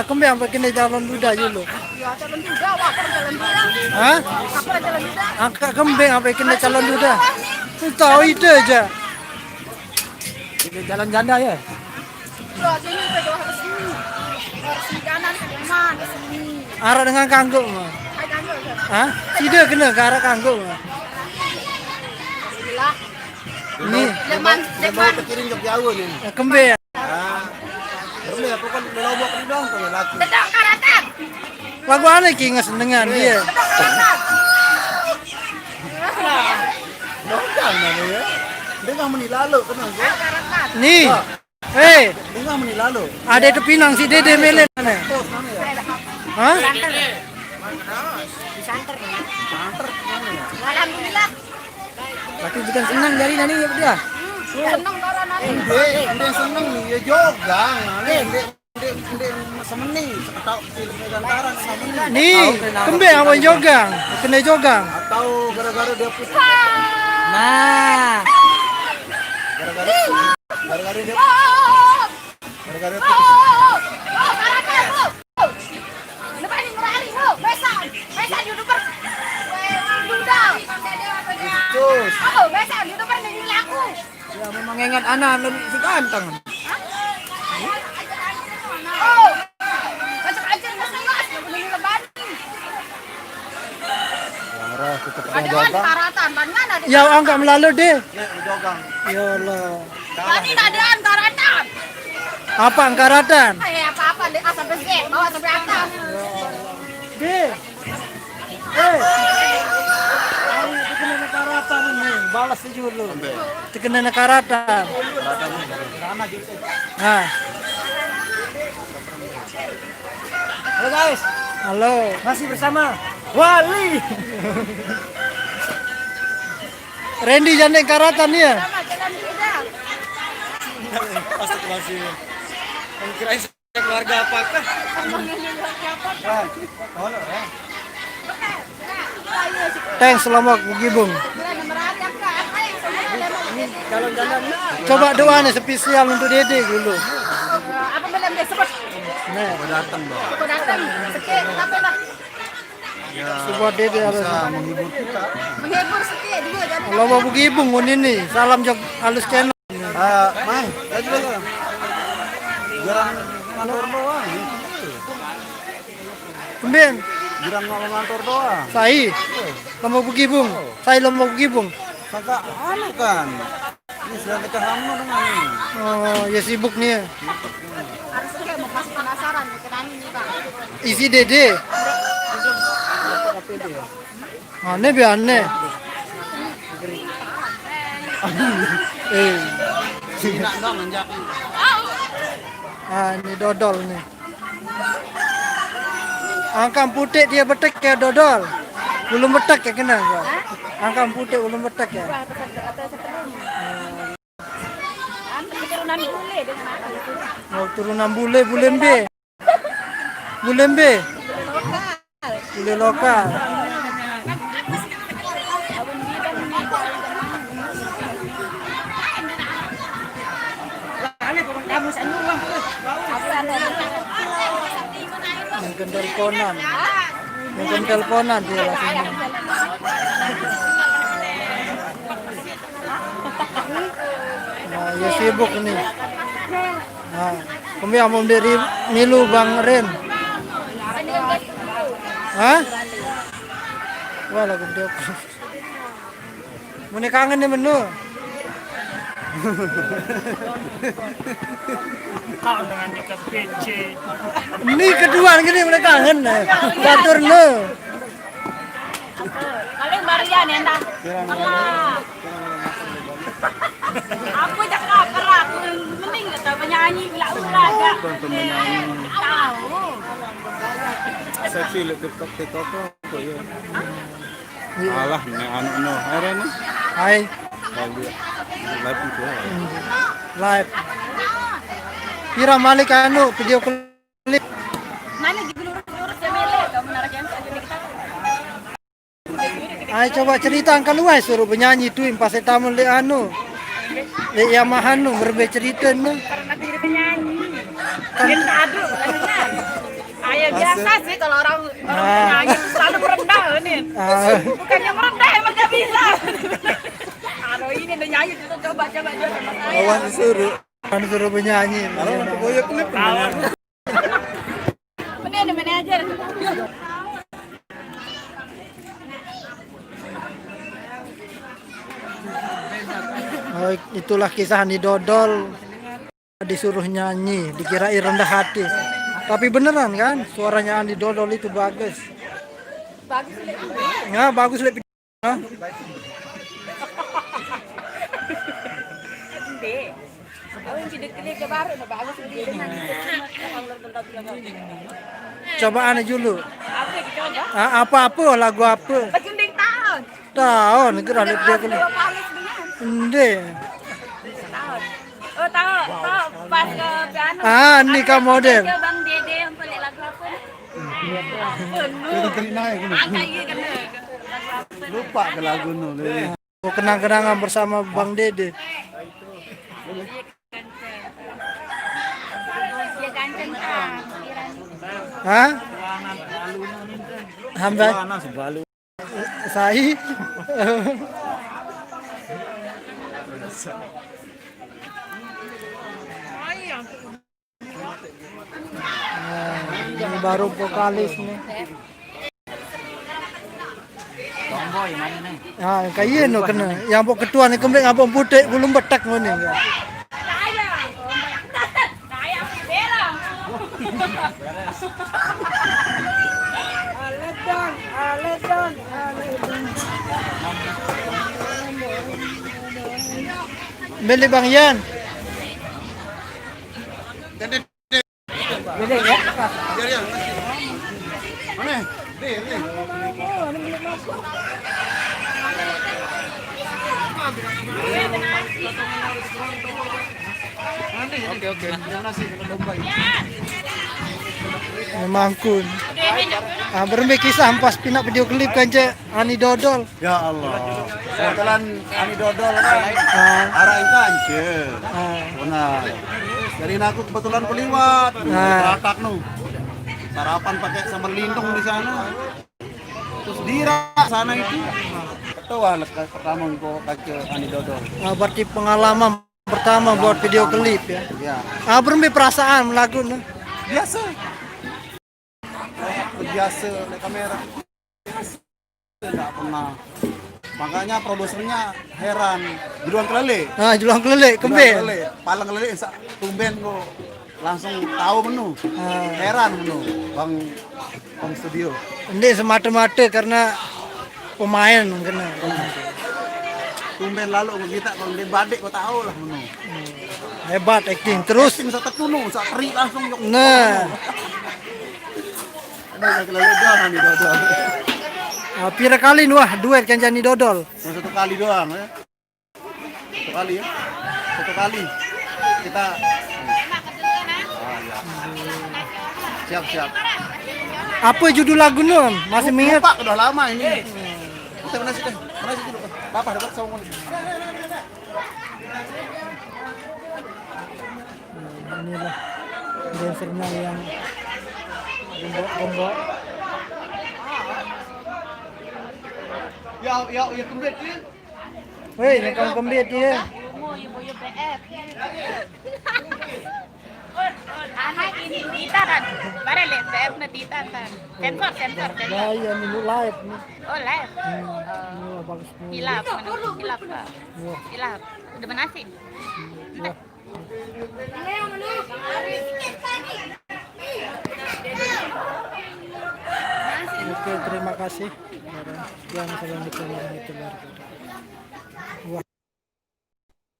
Kembe sampai kena jalan duda dulu. Ya calon duda, wah apa jalan duda? Hah? Apa jalan duda? Angkat kembe sampai kena calon duda. Tahu itu aja. Ini jalan janda ya. Loh, sini harus sini. Harus sini kanan ke mana sini. Arah dengan kangguk mah. Hai kangguk. Hah? Tidak kena ke arah kangguk mah. Inilah. Ini Leman. Kekiring ke jauh nih. kembe ya. Kembe aku kan lobok di dong tuh laki. Dedok karatan. Lagu aneh kingas dengan dia. Dedok karatan. Dongkang namanya. Dia nggak menit lalu kenal gua. Karatan. Nih. Hei, Dia nggak menit lalu. ada itu pinang si Dede melen aneh. Terus mana ya? Hah? Di santer ya. Santer mana ya? Alhamdulillah. Tapi bukan senang dari nani ya dia. Seneng orang nanti. Ende seneng nih ya jogang. Ende semeni atau gantaran semeni. Nih, kembe apa jogang? Kena jogang. Atau gara-gara dia putih. Nah, Gara-gara dia Oh, gara-gara oh, putih. oh, karatan, Bu. Lepas ini ngerari, Bu. Besan YouTuber. Duda. Terus Oh, besan YouTuber yang laku. ya memang ingat anak lebih si ganteng. Oh, macam-macam ngas-ngas, nggak boleh leban. Marah tetap Padahal karatan, mana ada? Ya angkat melalui deh. Nek jogang. Ya Allah. Tadi tak ada karatan. Apa angkaratan? Apa-apa, asal besar, bawa sampai atas. Deh. Itu kena nakaratan ini. Balas aja dulu. Itu kena nakaratan. Nah. Halo guys, Halo. masih bersama Wali. Randy jandeng karatan ya. Sama jalan duda. Pasti masih. Kamu kirain saya keluarga apakah? Thanks selamat gibung. Calon janda nih. Coba doa nih spesial untuk Dede dulu. Apa belum dia sebut? Nah, Datang dong. Aku datang. Sikit, apa lah? sebuah Dede harus. Menghibur kita. Menghibur sikit juga jadi. Kalau mau gibung ini salam jok halus channel. Mai, lagi lagi. Jarang ngantor doang. Kemudian Jarang ngantor doang. saya mau gibung. Saya mau gibung. Kakak aneh kan. Ini sudah dekat kamu dengan ini. Oh, ya sibuk nih. Ya. Harus sikit mau masih penasaran kenapa ini Bang. Isi Dede. Aneh be aneh. Tidak dong menjak. Ini dodol nih. Angkam putih dia betek ya dodol. Belum betek ya kena gua. Angkam putih belum betek ya. Keturunan bule dengan apa itu? Mau turunan bule bulembe. Bulembe. Bule lokal. Mungkin teleponan. Mungkin teleponan dia langsung. Nah, ya sibuk nih. Nah, kami mau dari Milu Bang Ren. Hah? Wah, lagu dia. Mau kangen nih menu. Kau dengan dekat PC. Ini kedua gini mereka kangen. Batur lu. Paling Marian ya entah. Aku cakap kerak, mending kata penyanyi ulah agak. Tahu. Seksi lebih TikTok kok ya. Alah, nek anu no. Aren. Hai, Live itu. live. Kira Malik anu video klip. Mana gitu lurus-lurus ya mele, kamu narik yang aja kita. Ayo coba cerita angka luas suruh penyanyi tuh pas tamu le anu. Le Yamaha nu berbe cerita nu. Karena diri penyanyi. Kan aduk. ya biasa sih kalau orang nyanyi selalu merendah nih. Bukannya merendah emang gak bisa. Kalau ini udah nyanyi kita coba aja sama saya. Awan disuruh menyanyi. Kalau untuk boya klip Ini ada manajer. Oh, itulah kisah Ani Dodol disuruh nyanyi, dikirain rendah hati. Tapi beneran kan, suaranya Ani Dodol itu bagus. Bagus sih. Ya, bagus lebih. Hah? Hindi. Kalau yang cilik-cilik ke baru udah bagus lebih dengan. Coba Ani dulu. Apa yang coba? Apa lagu apa? Pecunding tahun. Tahun, kira lihat dia kali. Dua palis dengan. Ende. Tahun. Oh tahu pas ke piano. Nikah model. Ke Bang Dede yang pelik lagu apa nih? Kita terima ya gini. Angka iya kan lagu apa? Lupa ke lagu nu. Oh, kenang-kenangan bersama Bang Dede. Dia kancen ah. Hah? Hamba Sebalu. saya. Ini baru vokalis nih. Tomboy mana nih? Kayak no kena. Yang pok ketua ni kembali ngapok putih belum betak ni. Saya bela. Aledon. Beli Bang Yan. Beli ya. Mana? Deh. Oke. Nasi domba. Mangkun. Berembe kisah pas pinak video klip kan je Ani Dodol. Ya Allah. Kebetulan Ani Dodol kan. Arah kance. Benar. Jadi aku kebetulan keliwat. Rakak nu. Sarapan pakai sambal lindung di sana. Terus dira sana itu. Ketua lekas pertama kok ke Ani Dodol. Berarti pengalaman pertama buat video klip ya. Ya. Berembe perasaan lagu nih. Biasa. Biasa naik kamera. Enggak pernah. Makanya produsernya heran. Juruan kelele. Julang kelele kembe. Palang kelele tumben kok langsung tahu menu. Heran menu Bang Studio. Ini semata-mata karena pemain kena. Tumben lalu kita kalau di badik kok tahu lah menu. Hebat acting terus. Bisa tertunu, bisa teri langsung yuk. Nah. Ada kelele doang Ani Dodol. Pira kali wah duet kan Ani Dodol. Yang satu kali doang ya. Satu kali ya. Satu kali. Kita Siap. Apa judul lagu nun? Masih ingat? Lupa, udah lama ini. Kita mana sih dulu. Bapak dapat sama Inilah dancernya yang gombok. Ya kembali dia. Woi, nekam kembali dia. Ibu PF. Anak ini tita kan. Bare le PF na tita kan. Sensor. Ya, ini live nih. Oh, live. Ini bagus nih. Hilap ka. Hilap. Udah menasi. Oke, terima kasih. Yang selalu dikenal itu baru.